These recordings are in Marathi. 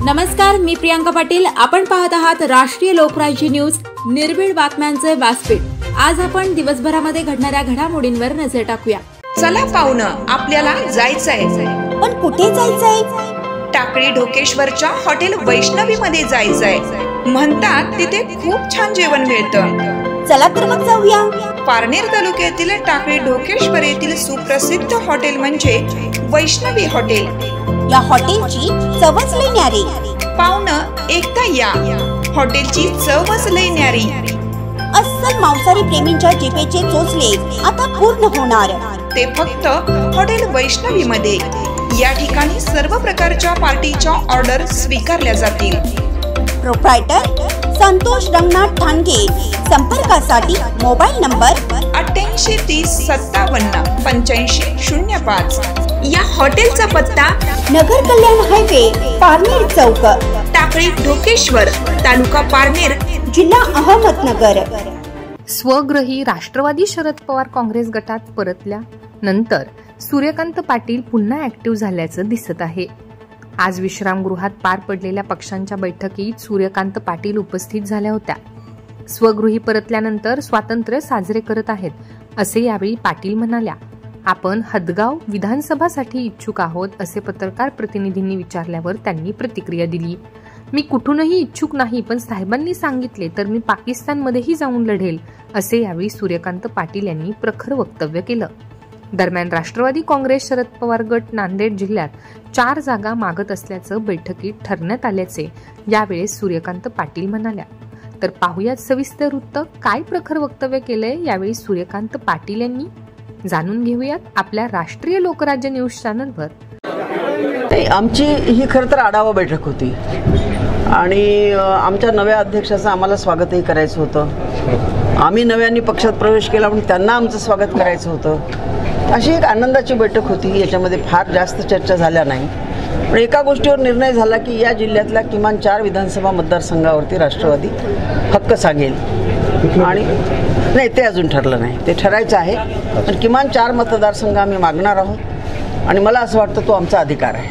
नमस्कार, मी प्रियांका पाटील. आपण पाहत आहात राष्ट्रीय लोकराज्य न्यूज, निर्भीड बातम्यांचे व्यासपीठ. आज आपण दिवसभरामध्ये घडणाऱ्या घडामोडींवर नजर टाकूया. चला पाहुणं, आपल्याला जायचंय. पण कुठे जायचंय? टाकळी ढोकेश्वरच्या हॉटेल वैष्णवी मध्ये जायचंय. म्हणतात तिथे खूप छान जेवण मिळतं. चला तर मग जाऊया. पारनेर तालुक्यातील टाकळी ढोकेश्वर येथील सुप्रसिद्ध हॉटेल म्हणजे वैष्णवी हॉटेल. या हॉटेलची चवच लई न्यारी. पाहुणं, एकदा या. हॉटेलची चवच लई न्यारी. अस्सल मांसाहारी प्रेमींच्या जिभेचे चोचले आता पूर्ण होणार. ते फक्त हॉटेल वैष्णवी मध्ये. या ठिकाणी सर्व प्रकारच्या पार्टीच्या ऑर्डर स्वीकारल्या जातील. प्रोप्रायटर संतोष रंगनाथ ठाणगे. संपर्कासाठी मोबाईल नंबर 8830578505. या हॉटेलचा पत्ता नगर कल्याण हायवे, पारनेर चौक, टाकळी ढोकेश्वर, तालुका पारनेर, जिल्हा अहमदनगर. स्वग्रही राष्ट्रवादी शरद पवार काँग्रेस गटात परतल्या नंतर सूर्यकांत पाटील पुन्हा ऍक्टिव्ह झाल्याचं दिसत आहे. आज विश्रामगृहात पार पडलेल्या पक्षांच्या बैठकीत सूर्यकांत पाटील उपस्थित झाल्या होत्या. स्वगृही परतल्यानंतर स्वातंत्र्य साजरे करत आहेत असे यावेळी पाटील म्हणाल्या. आपण हदगाव विधानसभासाठी इच्छुक आहोत असे पत्रकार प्रतिनिधींनी विचारल्यावर त्यांनी प्रतिक्रिया दिली. मी कुठूनही इच्छुक नाही, पण साहेबांनी सांगितले तर मी पाकिस्तानमध्येही जाऊन लढेल असे यावेळी सूर्यकांत पाटील यांनी प्रखर वक्तव्य केलं. दरम्यान राष्ट्रवादी काँग्रेस शरद पवार गट नांदेड जिल्ह्यात 4 जागा मागत असल्याचं बैठकीत ठरण्यात आल्याचे यावेळेस सूर्यकांत पाटील म्हणाल्या. तर पाहुयात सविस्तर वृत्त. काय प्रखर वक्तव्य केलंय यावेळी सूर्यकांत पाटील यांनी, जाणून घेऊयात आपल्या राष्ट्रीय लोकराज्य न्यूज चॅनलवर. आमची ही खरं तर आढावा बैठक होती आणि आमच्या नव्या अध्यक्षाचं आम्हाला स्वागतही करायचं होतं. आम्ही नव्यांनी पक्षात प्रवेश केला म्हणून त्यांना आमचं स्वागत करायचं होतं. अशी एक आनंदाची बैठक होती. याच्यामध्ये फार जास्त चर्चा झाल्या नाही, पण एका गोष्टीवर निर्णय झाला की या जिल्ह्यातल्या किमान 4 विधानसभा मतदारसंघावरती राष्ट्रवादी हक्क सांगेल. आणि नाही, ते अजून ठरलं नाही, ते ठरायचं आहे. पण किमान 4 मतदारसंघ आम्ही मागणार आहोत आणि मला असं वाटतं तो आमचा अधिकार आहे.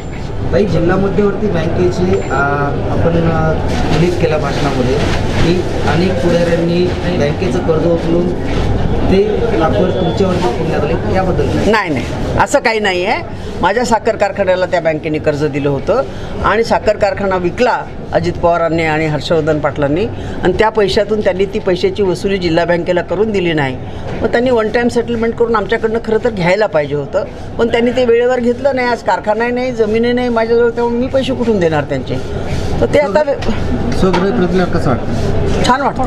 काही जिल्हा मध्यवर्ती बँकेची आपण उल्लेख केला भाषणामध्ये की अनेक पुढाऱ्यांनी बँकेचं कर्ज उचलून ते लाखोर तुमच्यावरती पुण्यात, याबद्दल नाही, असं काही नाही आहे. माझ्या साखर कारखान्याला त्या बँकेने कर्ज दिलं होतं आणि साखर कारखाना विकला अजित पवारांनी आणि हर्षवर्धन पाटलांनी, आणि त्या पैशातून त्यांनी ती पैशाची वसुली जिल्हा बँकेला करून दिली नाही. मग त्यांनी वन टाईम सेटलमेंट करून आमच्याकडनं खरं तर घ्यायला पाहिजे होतं, पण त्यांनी ते वेळेवर घेतलं नाही. आज कारखानाही नाही, जमीनही नाही माझ्याजवळ, त्यामुळे मी पैसे कुठून देणार त्यांचे. तर ते आता स्वगृही कसं वाटतं? छान वाटतं,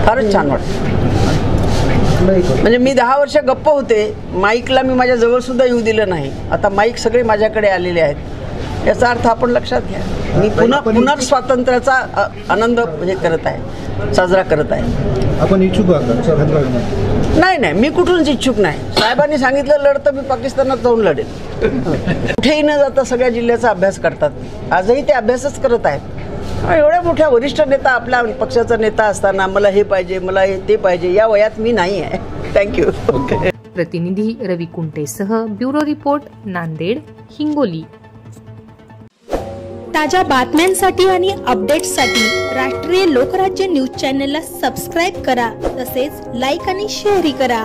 फारच छान वाटतं. म्हणजे मी 10 वर्ष गप्प होते. माईकला मी माझ्या जवळ सुद्धा येऊ दिलं नाही. आता माईक सगळे माझ्याकडे आलेले आहेत. याचा अर्थ आपण लक्षात घ्या, मी पुनर्स्वातंत्र्याचा आनंद म्हणजे करत आहे, साजरा करत आहे. आपण इच्छुक आहात? नाही, मी कुठूनच इच्छुक नाही. साहेबांनी सांगितलं लढ, तर मी पाकिस्तानात जाऊन लढेल. कुठेही न जाता सगळ्या जिल्ह्याचा अभ्यास करतात. आजही ते अभ्यासच करत आहेत. एवढ्या मोठ्या वरिष्ठ नेता, आपल्या पक्षाचा नेता असताना मला हे पाहिजे, मला ते पाहिजे, या वयात मी नाही आहे. थँक्यू. प्रतिनिधी रवी कुंटेसह ब्युरो रिपोर्ट, नांदेड, हिंगोली. ताज्या बातम्यांसाठी आणि अपडेट्ससाठी राष्ट्रीय लोकराज्य न्यूज चॅनलला सबस्क्राईब करा, तसेच लाईक आणि शेअरही करा.